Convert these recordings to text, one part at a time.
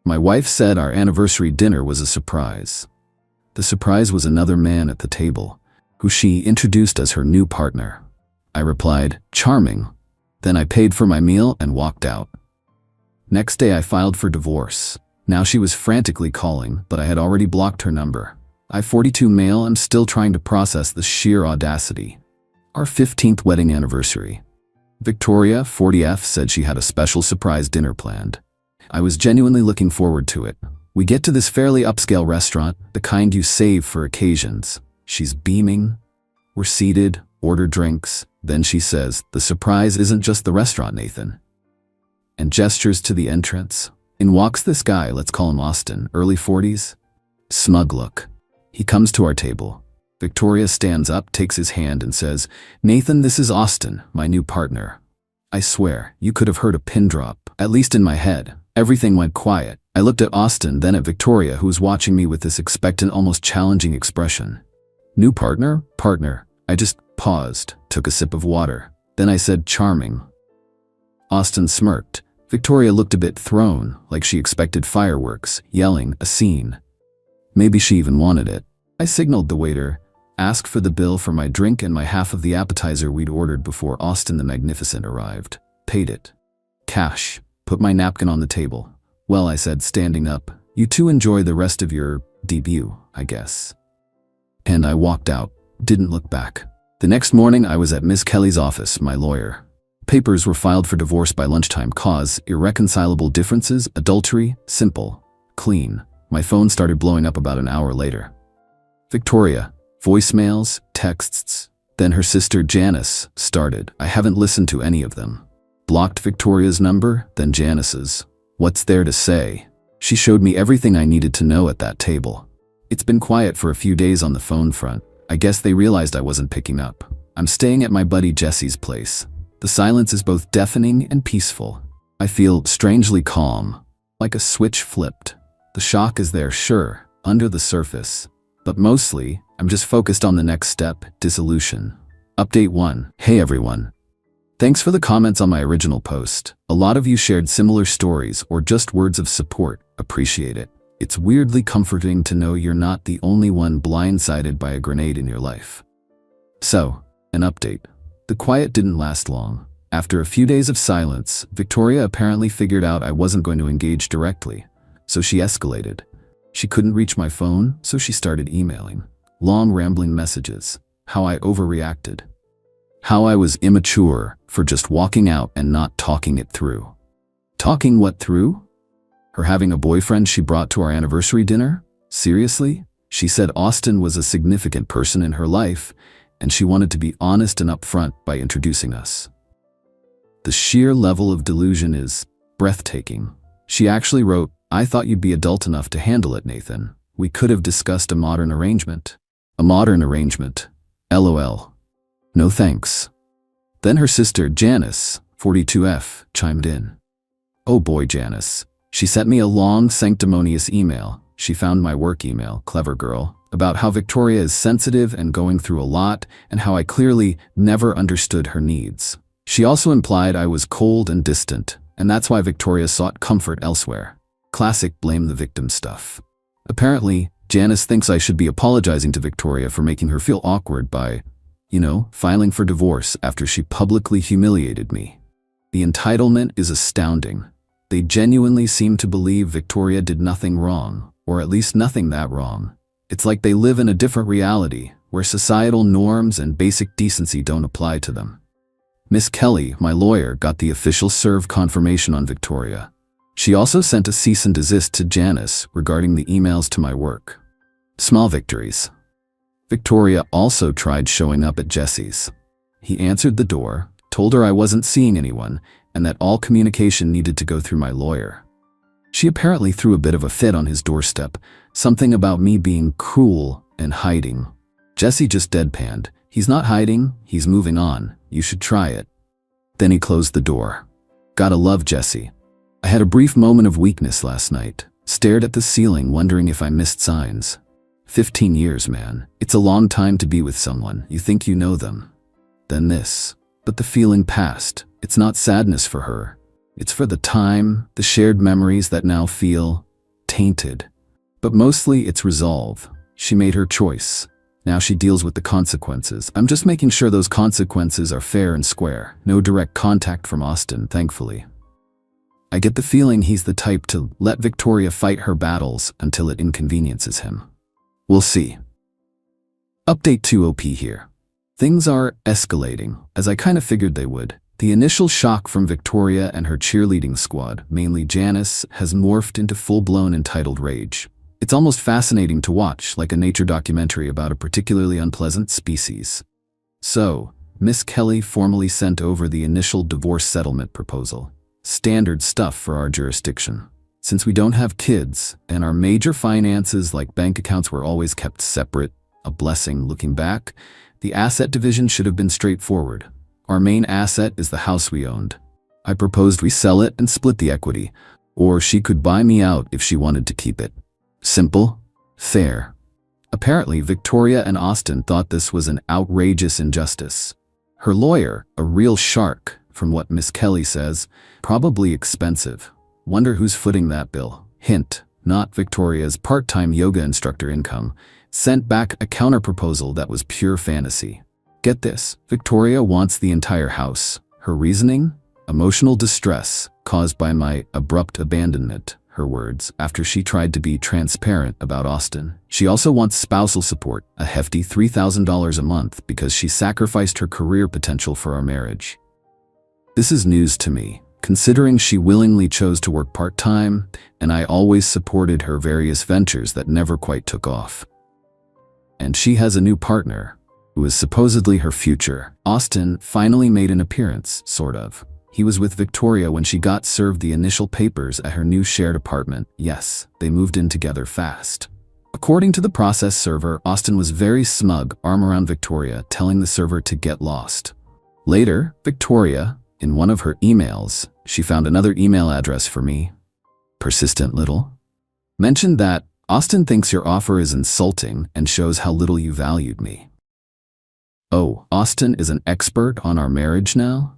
My wife said our anniversary dinner was a surprise. The surprise was another man at the table, who she introduced as her new partner. I replied, "Charming." Then I paid for my meal and walked out. Next day I filed for divorce. Now she was frantically calling, but I had already blocked her number. I, 42 male, am still trying to process the sheer audacity. Our 15th wedding anniversary. Victoria, 40F, said she had a special surprise dinner planned. I was genuinely looking forward to it. We get to this fairly upscale restaurant, the kind you save for occasions. She's beaming. We're seated, order drinks. Then she says, "The surprise isn't just the restaurant, Nathan," and gestures to the entrance. In walks this guy, let's call him Austin, early 40s. Smug look. He comes to our table. Victoria stands up, takes his hand and says, "Nathan, this is Austin, my new partner." I swear, you could have heard a pin drop, at least in my head. Everything went quiet. I looked at Austin, then at Victoria, who was watching me with this expectant, almost challenging expression. New partner? Partner. I just paused, took a sip of water. Then I said, "Charming." Austin smirked. Victoria looked a bit thrown, like she expected fireworks, yelling, a scene. Maybe she even wanted it. I signaled the waiter, asked for the bill for my drink and my half of the appetizer we'd ordered before Austin the Magnificent arrived. Paid it. Cash. Put my napkin on the table. "Well," I said, standing up, "you two enjoy the rest of your debut, I guess." And I walked out, didn't look back. The next morning I was at Miss Kelly's office, my lawyer. Papers were filed for divorce by lunchtime. Cause, irreconcilable differences, adultery, simple, clean. My phone started blowing up about an hour later. Victoria, voicemails, texts. Then her sister Janice started. I haven't listened to any of them. Blocked Victoria's number, then Janice's. What's there to say? She showed me everything I needed to know at that table. It's been quiet for a few days on the phone front. I guess they realized I wasn't picking up. I'm staying at my buddy Jesse's place. The silence is both deafening and peaceful. I feel strangely calm, like a switch flipped. The shock is there, sure, under the surface. But mostly, I'm just focused on the next step, dissolution. Update 1. Hey everyone. Thanks for the comments on my original post. A lot of you shared similar stories or just words of support. Appreciate it. It's weirdly comforting to know you're not the only one blindsided by a grenade in your life. So, an update. The quiet didn't last long. After a few days of silence, Victoria apparently figured out I wasn't going to engage directly, so she escalated. She couldn't reach my phone, so she started emailing. Long rambling messages. How I overreacted. How I was immature for just walking out and not talking it through. Talking what through? Her having a boyfriend she brought to our anniversary dinner? Seriously? She said Austin was a significant person in her life, and she wanted to be honest and upfront by introducing us. The sheer level of delusion is breathtaking. She actually wrote, "I thought you'd be adult enough to handle it, Nathan. We could have discussed a modern arrangement." A modern arrangement. LOL. No thanks. Then her sister, Janice, 42F, chimed in. Oh boy, Janice. She sent me a long, sanctimonious email. She found my work email, clever girl, about how Victoria is sensitive and going through a lot, and how I clearly never understood her needs. She also implied I was cold and distant, and that's why Victoria sought comfort elsewhere. Classic blame the victim stuff. Apparently, Janice thinks I should be apologizing to Victoria for making her feel awkward by, filing for divorce after she publicly humiliated me. The entitlement is astounding. They genuinely seem to believe Victoria did nothing wrong, or at least nothing that wrong. It's like they live in a different reality, where societal norms and basic decency don't apply to them. Miss Kelly, my lawyer, got the official serve confirmation on Victoria. She also sent a cease and desist to Janice regarding the emails to my work. Small victories. Victoria also tried showing up at Jesse's. He answered the door, told her I wasn't seeing anyone, and that all communication needed to go through my lawyer. She apparently threw a bit of a fit on his doorstep, something about me being cruel and hiding. Jesse just deadpanned. He's not hiding, he's moving on. You should try it. Then he closed the door. Gotta love Jesse. I had a brief moment of weakness last night. Stared at the ceiling, wondering if I missed signs. 15 years, man. It's a long time to be with someone. You think you know them. Then this. But the feeling passed. It's not sadness for her. It's for the time, the shared memories that now feel tainted. But mostly it's resolve. She made her choice. Now she deals with the consequences. I'm just making sure those consequences are fair and square. No direct contact from Austin, thankfully. I get the feeling he's the type to let Victoria fight her battles until it inconveniences him. We'll see. Update 2OP here. Things are escalating, as I kind of figured they would. The initial shock from Victoria and her cheerleading squad, mainly Janice, has morphed into full-blown entitled rage. It's almost fascinating to watch, like a nature documentary about a particularly unpleasant species. So, Miss Kelly formally sent over the initial divorce settlement proposal. Standard stuff for our jurisdiction. Since we don't have kids, and our major finances like bank accounts were always kept separate, a blessing looking back, the asset division should have been straightforward. Our main asset is the house we owned. I proposed we sell it and split the equity, or she could buy me out if she wanted to keep it. Simple, fair. Apparently, Victoria and Austin thought this was an outrageous injustice. Her lawyer, a real shark, from what Miss Kelly says, probably expensive. Wonder who's footing that bill. Hint, not Victoria's part-time yoga instructor income, sent back a counterproposal that was pure fantasy. Get this, Victoria wants the entire house. Her reasoning? Emotional distress caused by my abrupt abandonment. Her words, after she tried to be transparent about Austin. She also wants spousal support, a hefty $3,000 a month because she sacrificed her career potential for our marriage. This is news to me, considering she willingly chose to work part-time, and I always supported her various ventures that never quite took off. And she has a new partner, who is supposedly her future. Austin finally made an appearance, sort of. He was with Victoria when she got served the initial papers at her new shared apartment. Yes, they moved in together fast. According to the process server, Austin was very smug, arm around Victoria, telling the server to get lost. Later, Victoria, in one of her emails, she found another email address for me. Persistent little. Mentioned that Austin thinks your offer is insulting and shows how little you valued me. Oh, Austin is an expert on our marriage now?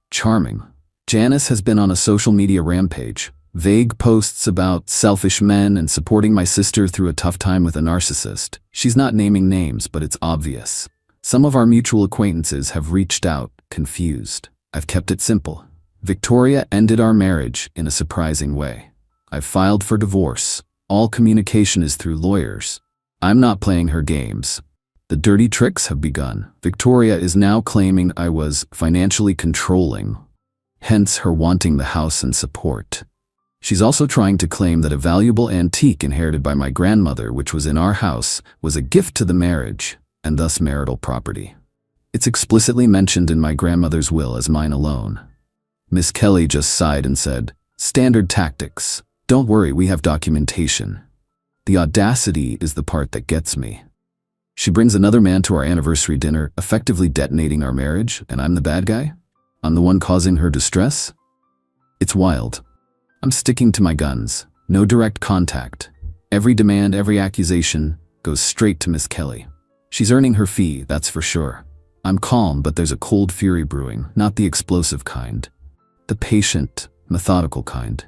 Charming. Janice has been on a social media rampage. Vague posts about selfish men and supporting my sister through a tough time with a narcissist. She's not naming names, but it's obvious. Some of our mutual acquaintances have reached out, confused. I've kept it simple. Victoria ended our marriage in a surprising way. I've filed for divorce. All communication is through lawyers. I'm not playing her games. The dirty tricks have begun. Victoria is now claiming I was financially controlling, hence her wanting the house and support. She's also trying to claim that a valuable antique inherited by my grandmother, which was in our house, was a gift to the marriage, and thus marital property. It's explicitly mentioned in my grandmother's will as mine alone. Miss Kelly just sighed and said, "Standard tactics. Don't worry, we have documentation." The audacity is the part that gets me. She brings another man to our anniversary dinner, effectively detonating our marriage, and I'm the bad guy? I'm the one causing her distress? It's wild. I'm sticking to my guns. No direct contact. Every demand, every accusation goes straight to Miss Kelly. She's earning her fee, that's for sure. I'm calm, but there's a cold fury brewing, not the explosive kind. The patient, methodical kind.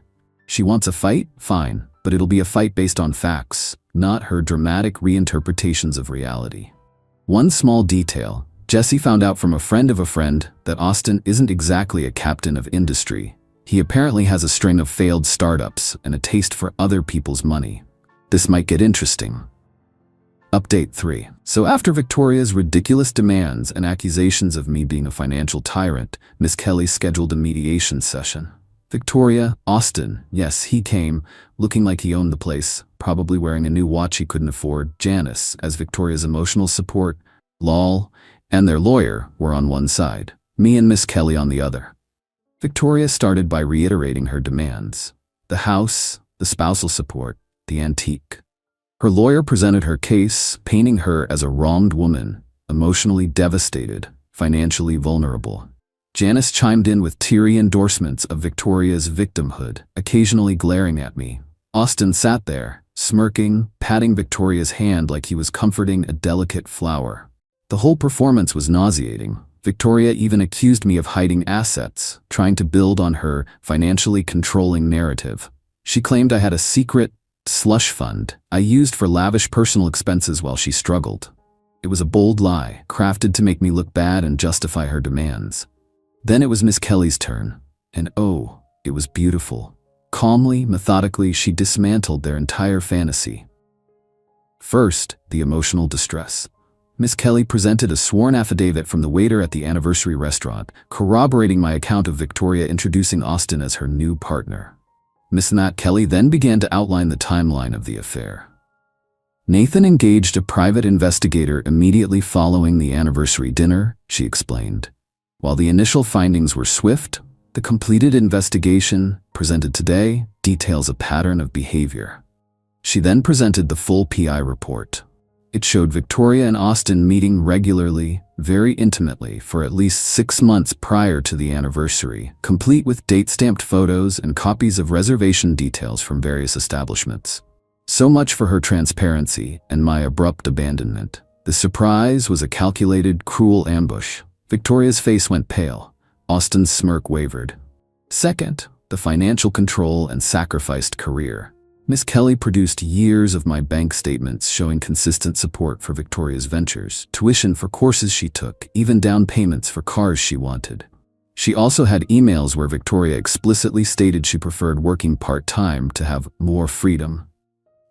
She wants a fight? Fine, but it'll be a fight based on facts, not her dramatic reinterpretations of reality. One small detail, Jesse found out from a friend of a friend that Austin isn't exactly a captain of industry. He apparently has a string of failed startups and a taste for other people's money. This might get interesting. Update 3. So after Victoria's ridiculous demands and accusations of me being a financial tyrant, Miss Kelly scheduled a mediation session. Victoria, Austin, yes, he came, looking like he owned the place, probably wearing a new watch he couldn't afford. Janice, as Victoria's emotional support, lol, and their lawyer were on one side, me and Miss Kelly on the other. Victoria started by reiterating her demands. The house, the spousal support, the antique. Her lawyer presented her case, painting her as a wronged woman, emotionally devastated, financially vulnerable. Janice chimed in with teary endorsements of Victoria's victimhood, occasionally glaring at me. Austin sat there, smirking, patting Victoria's hand like he was comforting a delicate flower. The whole performance was nauseating. Victoria even accused me of hiding assets, trying to build on her financially controlling narrative. She claimed I had a secret slush fund I used for lavish personal expenses while she struggled. It was a bold lie, crafted to make me look bad and justify her demands. Then it was Miss Kelly's turn, and oh, it was beautiful. Calmly, methodically, she dismantled their entire fantasy. First, the emotional distress. Miss Kelly presented a sworn affidavit from the waiter at the anniversary restaurant, corroborating my account of Victoria introducing Austin as her new partner. Miss Nat Kelly then began to outline the timeline of the affair. Nathan engaged a private investigator immediately following the anniversary dinner, she explained. While the initial findings were swift, the completed investigation, presented today, details a pattern of behavior. She then presented the full PI report. It showed Victoria and Austin meeting regularly, very intimately, for at least 6 months prior to the anniversary, complete with date-stamped photos and copies of reservation details from various establishments. So much for her transparency and my abrupt abandonment. The surprise was a calculated, cruel ambush. Victoria's face went pale. Austin's smirk wavered. Second, the financial control and sacrificed career. Miss Kelly produced years of my bank statements showing consistent support for Victoria's ventures, tuition for courses she took, even down payments for cars she wanted. She also had emails where Victoria explicitly stated she preferred working part-time to have more freedom.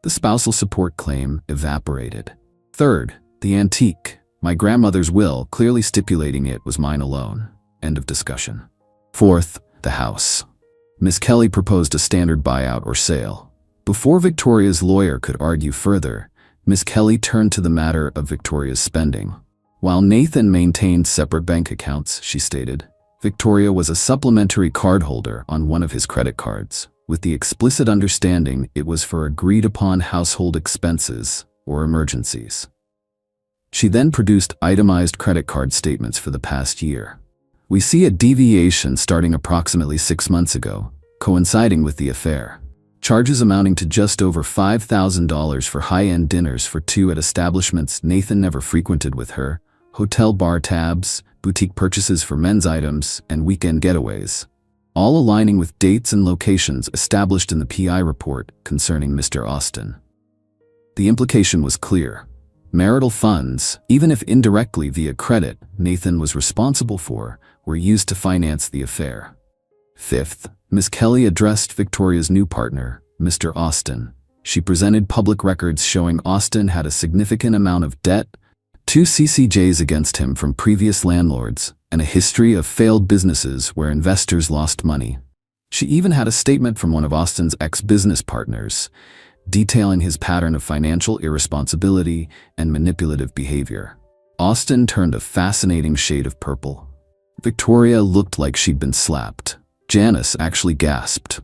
The spousal support claim evaporated. Third, the antique. My grandmother's will, clearly stipulating it was mine alone. End of discussion. Fourth, the house. Miss Kelly proposed a standard buyout or sale. Before Victoria's lawyer could argue further, Miss Kelly turned to the matter of Victoria's spending. While Nathan maintained separate bank accounts, she stated, Victoria was a supplementary cardholder on one of his credit cards, with the explicit understanding it was for agreed-upon household expenses or emergencies. She then produced itemized credit card statements for the past year. We see a deviation starting approximately 6 months ago, coinciding with the affair. Charges amounting to just over $5,000 for high-end dinners for 2 at establishments Nathan never frequented with her, hotel bar tabs, boutique purchases for men's items, and weekend getaways, all aligning with dates and locations established in the PI report concerning Mr. Austin. The implication was clear. Marital funds, even if indirectly via credit, Nathan was responsible for, were used to finance the affair. Fifth, Miss Kelly addressed Victoria's new partner, Mr. Austin. She presented public records showing Austin had a significant amount of debt, 2 CCJs against him from previous landlords, and a history of failed businesses where investors lost money. She even had a statement from one of Austin's ex-business partners, detailing his pattern of financial irresponsibility and manipulative behavior. Austin turned a fascinating shade of purple. Victoria looked like she'd been slapped. Janice actually gasped.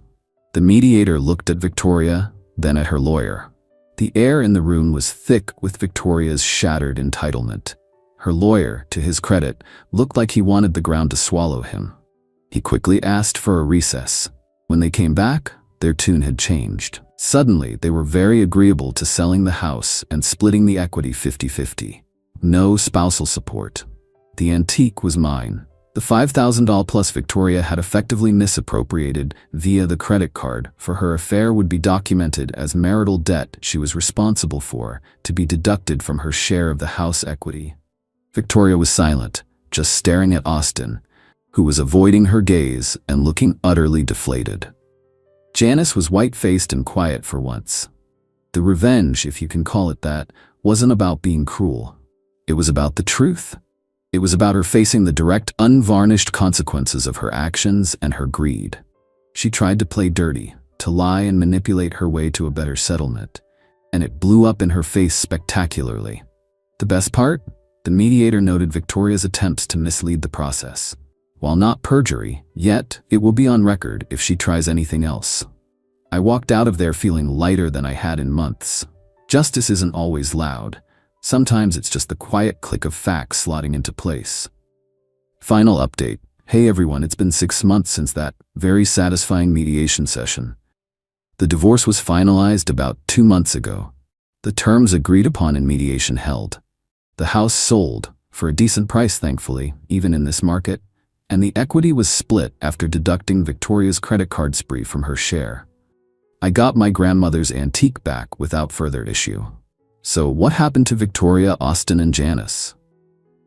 The mediator looked at Victoria, then at her lawyer. The air in the room was thick with Victoria's shattered entitlement. Her lawyer, to his credit, looked like he wanted the ground to swallow him. He quickly asked for a recess. When they came back, their tune had changed. Suddenly, they were very agreeable to selling the house and splitting the equity 50-50. No spousal support. The antique was mine. The $5,000 plus Victoria had effectively misappropriated via the credit card for her affair would be documented as marital debt she was responsible for to be deducted from her share of the house equity. Victoria was silent, just staring at Austin, who was avoiding her gaze and looking utterly deflated. Janice was white-faced and quiet for once. The revenge, if you can call it that, wasn't about being cruel. It was about the truth. It was about her facing the direct, unvarnished consequences of her actions and her greed. She tried to play dirty, to lie and manipulate her way to a better settlement, and it blew up in her face spectacularly. The best part? The mediator noted Victoria's attempts to mislead the process. While not perjury, yet it will be on record if she tries anything else. I walked out of there feeling lighter than I had in months. Justice isn't always loud. Sometimes it's just the quiet click of facts slotting into place. Final update. Hey everyone, it's been 6 months since that very satisfying mediation session. The divorce was finalized about 2 months ago. The terms agreed upon in mediation held. The house sold, for a decent price thankfully, even in this market, and the equity was split after deducting Victoria's credit card spree from her share. I got my grandmother's antique back without further issue. So what happened to Victoria, Austin, and Janice?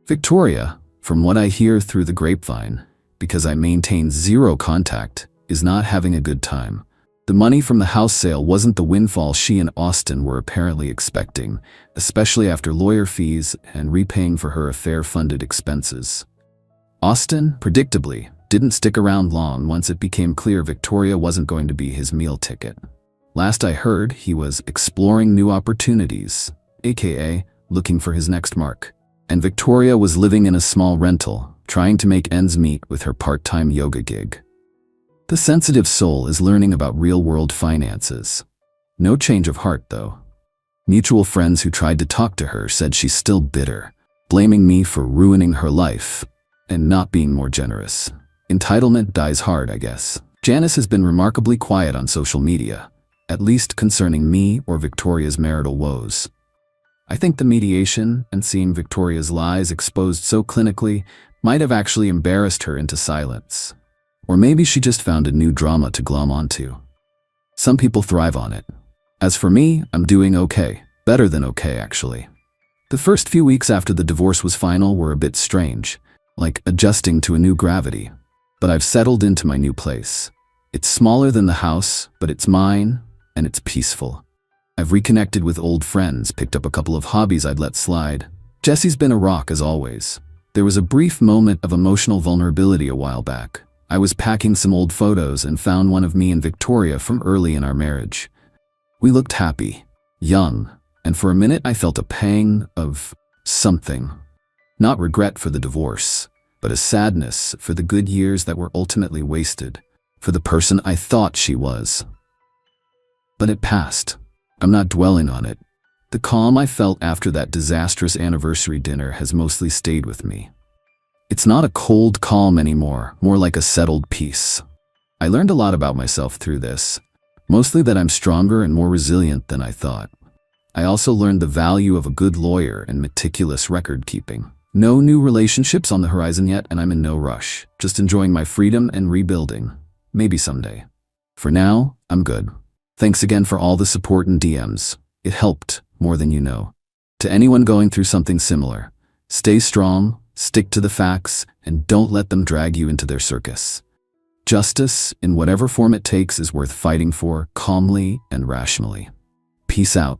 Victoria, from what I hear through the grapevine, because I maintain zero contact, is not having a good time. The money from the house sale wasn't the windfall she and Austin were apparently expecting, especially after lawyer fees and repaying for her affair-funded expenses. Austin, predictably, didn't stick around long once it became clear Victoria wasn't going to be his meal ticket. Last I heard, he was exploring new opportunities, aka looking for his next mark. And Victoria was living in a small rental, trying to make ends meet with her part-time yoga gig. The sensitive soul is learning about real-world finances. No change of heart, though. Mutual friends who tried to talk to her said she's still bitter, blaming me for ruining her life and not being more generous. Entitlement dies hard, I guess. Janice has been remarkably quiet on social media, at least concerning me or Victoria's marital woes. I think the mediation and seeing Victoria's lies exposed so clinically might have actually embarrassed her into silence. Or maybe she just found a new drama to glom onto. Some people thrive on it. As for me, I'm doing okay. Better than okay, actually. The first few weeks after the divorce was final were a bit strange, like adjusting to a new gravity. But I've settled into my new place. It's smaller than the house, but it's mine, and it's peaceful. I've reconnected with old friends, picked up a couple of hobbies I'd let slide. Jesse's been a rock as always. There was a brief moment of emotional vulnerability a while back. I was packing some old photos and found one of me and Victoria from early in our marriage. We looked happy, young, and for a minute I felt a pang of something. Not regret for the divorce, but a sadness for the good years that were ultimately wasted, for the person I thought she was. But it passed. I'm not dwelling on it. The calm I felt after that disastrous anniversary dinner has mostly stayed with me. It's not a cold calm anymore, more like a settled peace. I learned a lot about myself through this, mostly that I'm stronger and more resilient than I thought. I also learned the value of a good lawyer and meticulous record keeping. No new relationships on the horizon yet, and I'm in no rush, just enjoying my freedom and rebuilding. Maybe someday. For now, I'm good. Thanks again for all the support and DMs. It helped more than you know. To anyone going through something similar, stay strong, stick to the facts, and don't let them drag you into their circus. Justice, in whatever form it takes, is worth fighting for calmly and rationally. Peace out.